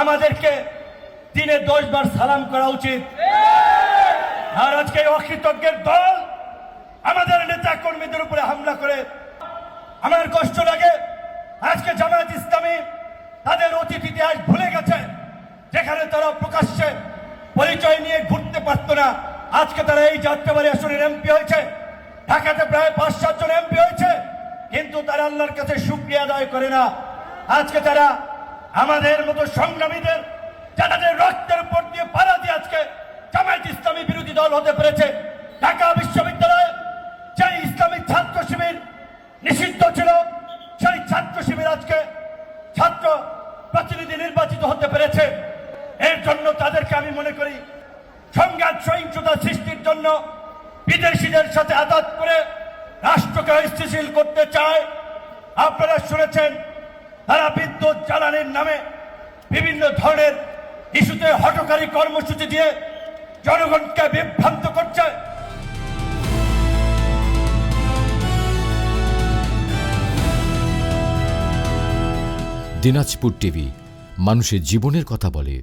আমাদেরকে দিনে 10 বার সালাম করা উচিত। আর আজকে অকৃতজ্ঞের দল আমাদের নেতা কর্মীদের উপরে হামলা করে আমার কষ্ট লাগে। আজকে জামায়াত ইসলামী তাদের অতীত ইতিহাস ভুলে গেছে, যেখানে তারা প্রকাশ্যে পরিচয় নিয়ে ঘুরতে পারত না। আজকে তারা এই যাত্রাবাড়ি আসনের এমপি হয়েছে, ঢাকাতে প্রায় 5-7 জন এমপি হয়েছে, কিন্তু তারা আল্লাহর কাছে শুকরিয়া আদায় করে না। আজকে তারা আমাদের মতো সংগ্রামীদের যাদের রক্তের উপর দিয়ে পাড়া দিয়ে আজকে জামায়াত ইসলামী বিরোধী দল হতে পেরেছে। ঢাকা বিশ্ববিদ্যালয়ে সেই ইসলামিক ছাত্র শিবির নিষিদ্ধ ছিল, সেই ছাত্র শিবির আজকে ছাত্র প্রতিনিধি নির্বাচিত হতে পেরেছে। এর জন্য তাদেরকে আমি মনে করি সংঘাত সহিংসতা সৃষ্টির জন্য বিদেশিদের সাথে আঘাত করে রাষ্ট্রকে স্থিতিশীল করতে চায়। আপনারা শুনেছেন তারা বিদ্যুৎ জ্বালানির নামে বিভিন্ন ধরনের ইস্যুতে হঠকারী কর্মসূচি দিয়ে জনগণকে বিভ্রান্ত করছে। দিনাজপুর টিভি, মানুষের জীবনের কথা বলে।